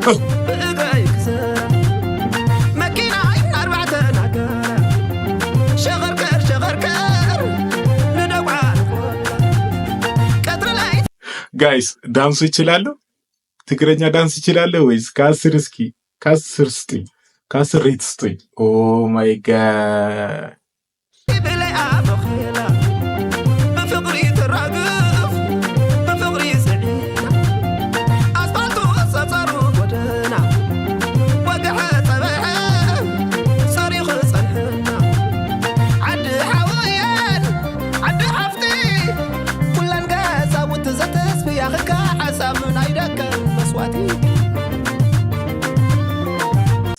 بقاي كسر مكينة أربعة ناقر شغر كر ندوع كتر لايت ጋይስ ዳንሱ ይችላሉ? ትግረኛ ዳንስ ይችላሉ ወይስ ከ10 እስኪ ከ10 ስጡኝ፣ ከ10 ሬት ስጡኝ። ኦ ማይ ጋድ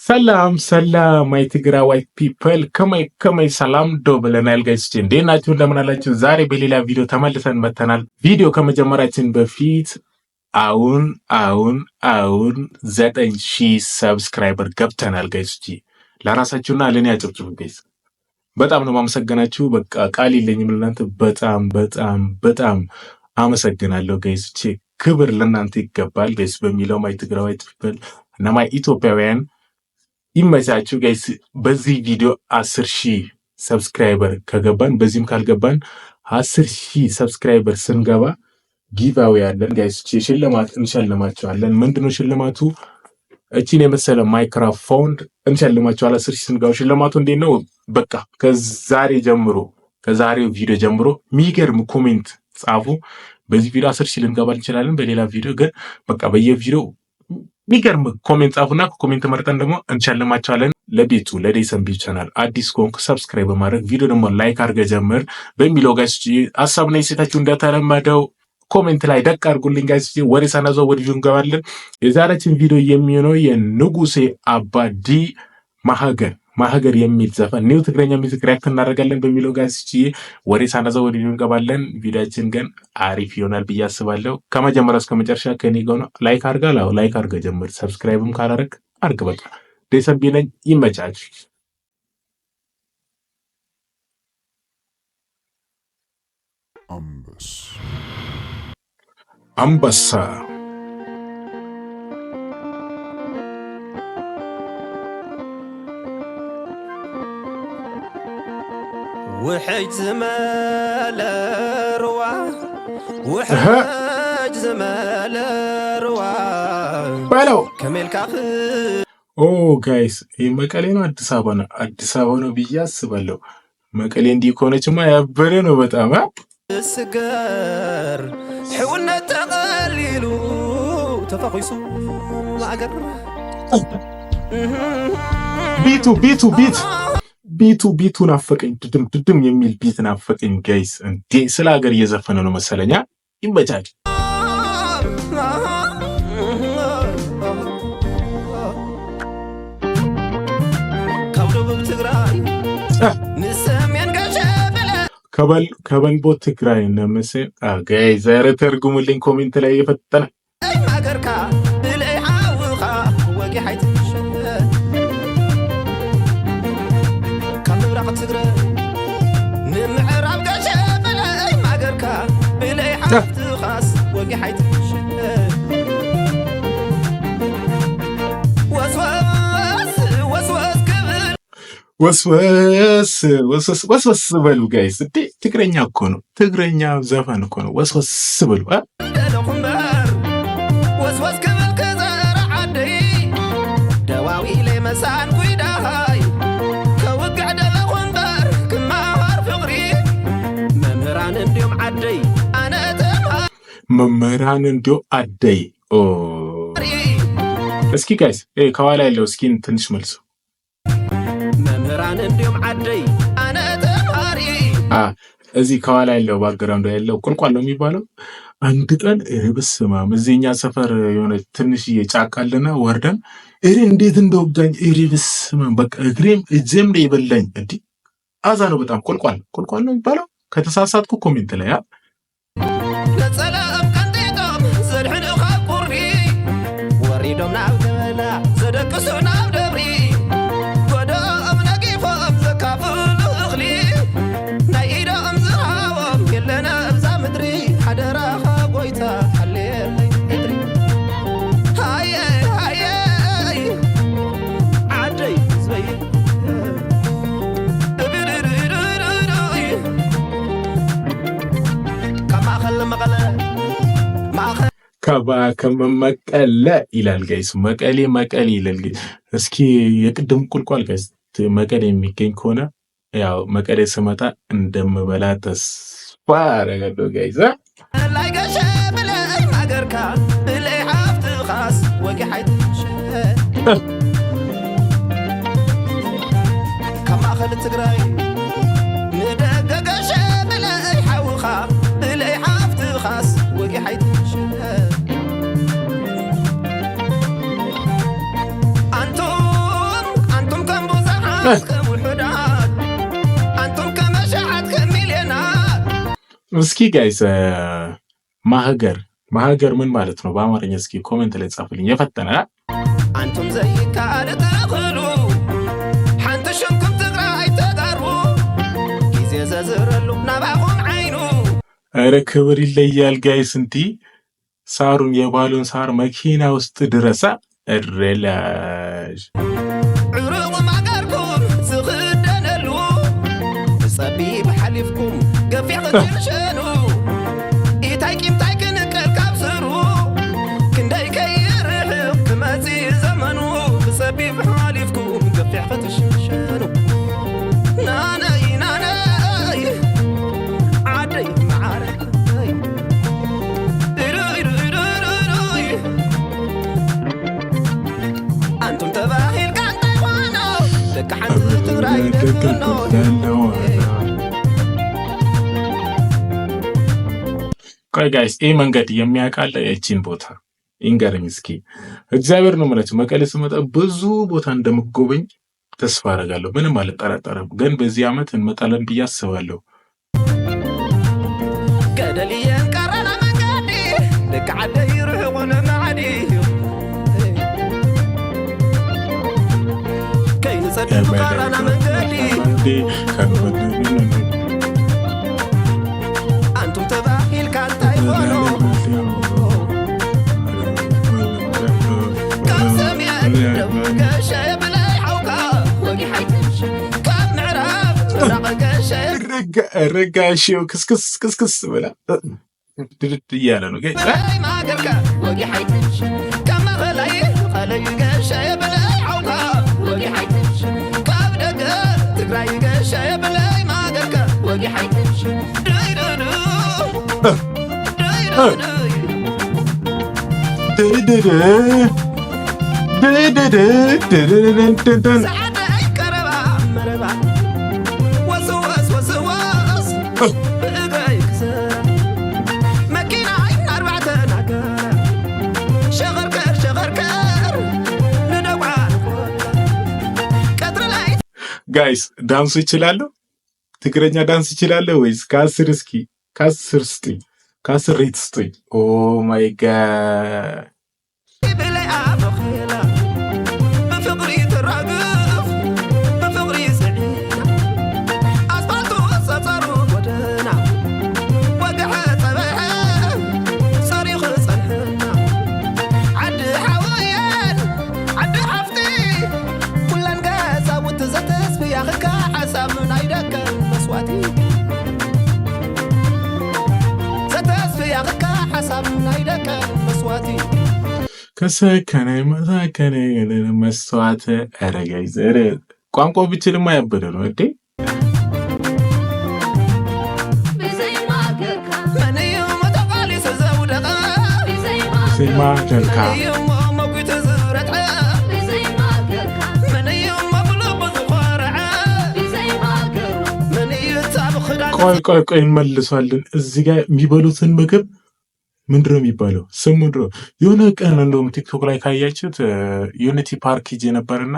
ሰላም ሰላም ማይ ትግራዋይ ፒፕል ከመይ ሰላም ዶ ብለናል ጋይስ። እንዴት ናችሁ? እንደምን አላችሁ? ዛሬ በሌላ ቪዲዮ ተመልሰን መተናል። ቪዲዮ ከመጀመራችን በፊት አሁን 9000 ሰብስክራይበር ገብተናል ጋይስ። ለራሳችሁና ለኔ አጨብጭቡ ጋይስ። በጣም ነው ማመሰግናችሁ። በቃ ቃል የለኝም ለእናንተ። በጣም አመሰግናለሁ ጋይስ። ክብር ለእናንተ ይገባል ጋይስ። በሚለው ማይ ትግራዋይ ፒፕል እና ማይ ኢትዮጵያውያን ይመቻችሁ ጋይስ። በዚህ ቪዲዮ 10000 ሰብስክራይበር ከገባን በዚህም ካልገባን 10000 ሰብስክራይበር ስንገባ ጊቫዌ ያለን ጋይስ። ሽልማት እንሸልማቸዋለን። ምንድነው ሽልማቱ? እቺን የመሰለ ማይክሮፎን እንሸልማቸዋለን 10000 ስንገባ። ሽልማቱ እንዴት ነው? በቃ ከዛሬው ቪዲዮ ጀምሮ የሚገርም ኮሜንት ጻፉ። በዚህ ቪዲዮ 10000 ልንገባ እንችላለን። በሌላ ቪዲዮ ግን በቃ በየቪዲዮ ሚገርም ኮሜንት ጻፉና ከኮሜንት መርጠን ደግሞ እንሸልማቸዋለን። ለቤቱ ለዴሰን ቢው ቻናል አዲስ ኮንክ ሰብስክራይብ በማድረግ ቪዲዮ ደግሞ ላይክ አድርገ ጀምር በሚለው ጋይስ ሐሳብና ይሰጣችሁ እንደተለመደው ኮሜንት ላይ ደቅ አድርጉልኝ ጋይስ። ወሬ ሳናዘው ወደ ቪዲዮ እንገባለን። የዛሬችን ቪዲዮ የሚሆነው የንጉሴ አባዲ ማሀገር የሚል ዘፈን ኒው ትግረኛ ሚውዚክ ሪአክት እናደርጋለን በሚለው ጋይስ ወሬ ሳናዘው ወደ ቪዲዮ እንገባለን። ቪዲዮአችን ግን አሪፍ ይሆናል ብዬ አስባለሁ። ከመጀመሪያ እስከ መጨረሻ ከኔ ጋር ነው። ላይክ አድርጋ ጀምር። ሰብስክራይብም ካላረግ አድርግ። በቃ ዴሰን ቢው ነኝ። ይመቻች። አንበሳ وحج زمال روا ባለው كمل كاف ኦ ጋይስ ይሄ መቀሌ ነው አዲስ አበባ ነው ብዬ አስባለሁ። መቀሌ እንዲህ ከሆነችማ ያበረ ነው በጣም السجار حولنا تقليل تفقيسو معقر ቢቱ ናፈቀኝ። ድድም የሚል ቢት ናፈቀኝ ጋይስ። እንዴ ስለ ሀገር እየዘፈነ ነው መሰለኛ። ይመቻች። ከበልቦ ትግራይ ነምሴ ጋይስ ዛሬ ተርጉሙልኝ ኮሜንት ላይ የፈጠነ ወስወስ በሉ ጋይስ። እንዴ ትግረኛ እኮ ነው፣ ትግረኛ ዘፈን እኮ ነው። ወስወስ በሉ መምህራን እንዲሁ አደይ። እስኪ ጋይስ ከኋላ ያለው እስኪን ትንሽ መልሱ። መምህራን እንዲሁ አደይ አነ ተማሪ እዚህ ከኋላ ያለው ባክግራውንድ ያለው ቁልቋል ነው የሚባለው። አንድ ቀን በስማም እዚህኛ ሰፈር የሆነ ትንሽዬ ጫካ አለና ወርደን እንዴት እንደወጋኝ በስማም በቃ እግሬም እጄም ላይ ይበላኝ። እንዴ አዛ ነው በጣም ቁልቋል ነው የሚባለው። ከተሳሳትኩ ኮሜንት ላይ ከመቀለ ይላል ጋይስ። መቀሌ ይላል። እስኪ የቅድም ቁልቋል ጋይስ መቀሌ የሚገኝ ከሆነ ያው መቀሌ ስመጣ እንደምበላ ተስፋ አደርጋለሁ ጋይስ። ላይ ገሸ ብለይ ማገርካ ብለይ ሓፍት ኻስ ወጊ ሓይትሽ ከማኸል ትግራይ ንደገ ገሸ ብለይ ሓውኻ ብለይ ሓፍት ኻስ ወጊ ሓይትሽ አንቱም ከም ብዙሓት ከም ውሑዳት አንቱም ከመሻዓት ከሚልዮናት። እስኪ ጋይስ ማህገር ምን ማለት ነው በአማርኛ? እስኪ ኮሜንት ላይ ጻፉልኝ። የፈተነ አንቱም ዘይካለ ተኽሉ ሓንቲ ሽንኩም ትግራይ ተጋሩ ጊዜ ዘዝረሉ ናባኹም ዓይኑ። ኧረ ክብር ይለያል ጋይስ። እንቲ ሳሩን የባሉን ሳር መኪና ውስጥ ድረሳ እረላሽ ዕሩቕ ማገርኩም ዝኽደነሉ ብጸቢብ ሓሊፍኩም ገፊዕ ክትንሸኑ ኢታይ ቂምታይ ክንቅል ካብ ስሩ ክንደይ ከይርሕቕ ክመጽእ ዘመኑ ብጸቢብ ሓሊፍኩም ገፊዕ ክትንሸኑ ናነይ ዓደይ መዓረይ አንቱም ተባሂልካ እንታይ ኾኖ ደቂ ሓንቲ ትግራይ ደግኖ። ቆይ ጋይስ ይህ መንገድ የሚያውቃለ የቺን ቦታ ይንገረኝ እስኪ። እግዚአብሔር ነው የምላችሁ መቀሌ ስመጣ ብዙ ቦታ እንደምጎበኝ ተስፋ አደርጋለሁ። ምንም አልጠራጠርም። ግን በዚህ ዓመት እንመጣለን ብዬ አስባለሁ። ገደልየን ቀረና መንገዲ ደቂ ዓደይ ይርሕቑን መዓዲ ከይንጸድቕ ቀረና መንገዲ አንቱም ተባሂልካ እንታይ ኾኖ ካብ ሰሜን ደቡብ ገሸ በላይ ሓውካ ወጊ ሓይትሽ ካብ ምዕራብ ምራቕ ገሸ ረጋሽው ክስክስ ብላ ድርድ እያለ ነው ጋይስ። ማገርካ ወጊ ሓይትሽ ካብ ማኸላይ ኸለይ ገሸ በላይ ሓውካ ወጊ ሓይትሽ ካብ ደገ ትግራይ ገሸ በላይ ማገርካ ወጊ ሓይትሽ ሰዓተይ ቀረባ መረባ ወስወስ ብእግረይ ክስራ መኪናይ ኣርባዕተ ናገራ ሸኸርከር ንደጓ ቀጥሪ ላይ ጋይስ ዳንሱ ይችላለሁ። ትግረኛ ዳንስ ይችላለሁ ወይስ ከአስር እስኪ ከአስር ስጡኝ፣ ከአስር ሬት ስጡኝ። ኦ ማይ ጋድ ብለይ ኣበኺላ ብፍቕሪ ትራግፍ ብፍቕሪ ስዒና ኣስፋልቱ ፀፀሩ ጎደና ወግሐ ፀበሐ ሰሪኹ ፀንሕና ዓዲ ሓወየን ዓዲ ሓፍቲ ኩለን ገዛውቲ ዘተስፍያኽካ ሓሳብ ናይ ደቀን መስዋእቲ ዘተስፍያኽካ ሓሳብ ናይ ደቀን መስዋእቲ ከሰከነ መሳከነ መስዋዕት አረጋይ ዘረ ቋንቋ ብችልማ ያበደ ነው እንዴ። ቆይ እንመልሷለን። እዚህ ጋር የሚበሉትን ምግብ ምንድነው የሚባለው? ስሙ ምንድነው? የሆነ ቀን እንደውም ቲክቶክ ላይ ካያችሁት ዩኒቲ ፓርክ ሂጄ ነበርና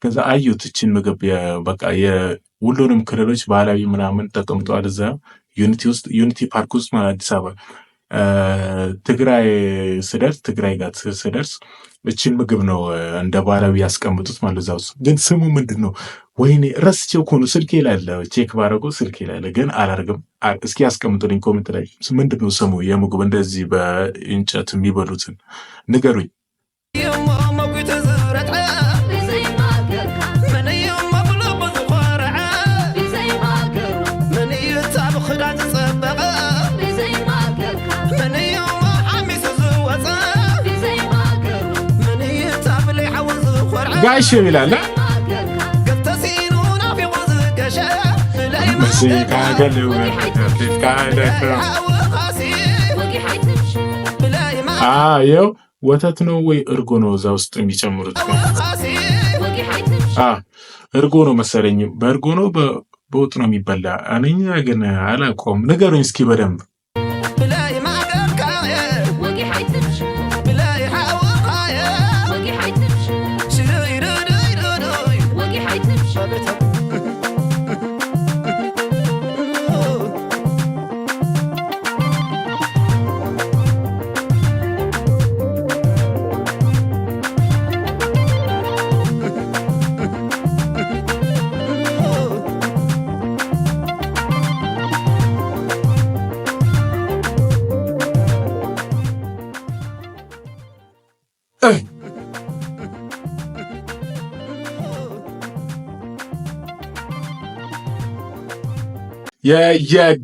ከዛ አዩት እችን ምግብ በቃ የሁሉንም ክልሎች ባህላዊ ምናምን ተቀምጠዋል እዛ ዩኒቲ ፓርክ ውስጥ ማለት አዲስ አበባ ትግራይ ጋር ስደርስ እችን ምግብ ነው እንደ ባህላዊ ያስቀምጡት ማለት እዛ ውስጥ። ግን ስሙ ምንድነው? ወይኔ ረስቼው እኮ ነው። ስልኬ ላይ አለ፣ ቼክ ባረጉ ስልኬ ላይ አለ፣ ግን አላርግም። እስኪ ያስቀምጡልኝ ኮሜንት ላይ ምንድነው ስሙ የምግብ እንደዚህ በእንጨት የሚበሉትን ንገሩኝ። ጋሽ ይላል ይኸው ወተት ነው ወይ እርጎ ነው እዛ ውስጥ የሚጨምሩት? እርጎ ነው መሰለኝ። በእርጎ ነው በወጥ ነው የሚበላ? እኔ ግን አላውቀውም። ንገሩኝ እስኪ በደንብ።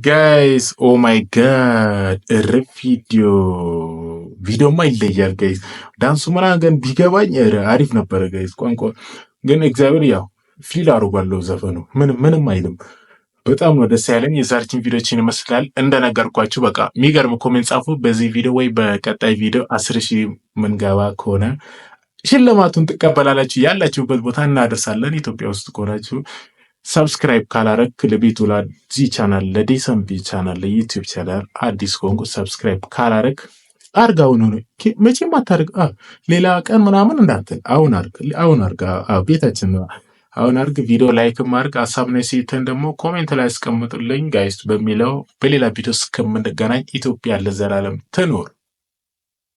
ጋይስ ኦ ማይ ጋድ እርፍ ቪዲዮማ ይለያል ጋይስ። ዳንሱ ምናምን ግን ቢገባኝ አሪፍ ነበረ ጋይስ። ቋንቋ ግን እግዚአብሔር ያው ፊል አድርጓለሁ ዘፈኑ ምንም አይልም። በጣም ነው ደስ ያለኝ። የዛሬችን ቪዲዮችን ይመስላል። እንደነገርኳችሁ በቃ የሚገርም ኮሜንት ጻፉ። በዚህ ቪዲዮ ወይ በቀጣይ ቪዲዮ 10,000 ምንገባ ከሆነ ሽልማቱን ትቀበላላችሁ። ያላችሁበት ቦታ እናደርሳለን። ኢትዮጵያ ውስጥ ከሆናችሁ ሰብስክራይብ ካላረክ ለቤቱ ለዚህ ቻናል ለዴሰምቢ ቻናል ለዩቲዩብ ቻናል አዲስ ከሆንኩ ሰብስክራይብ ካላረክ አርጋውን ነው መቼም አታርግ። ሌላ ቀን ምናምን እንዳትል አሁን አርጋ ቤታችን ነው። አሁን አርግ። ቪዲዮ ላይክም አርግ። ሀሳብና ሴትን ደግሞ ኮሜንት ላይ አስቀምጡልኝ ጋይስ በሚለው በሌላ ቪዲዮ እስከምንገናኝ ኢትዮጵያ ለዘላለም ትኖር።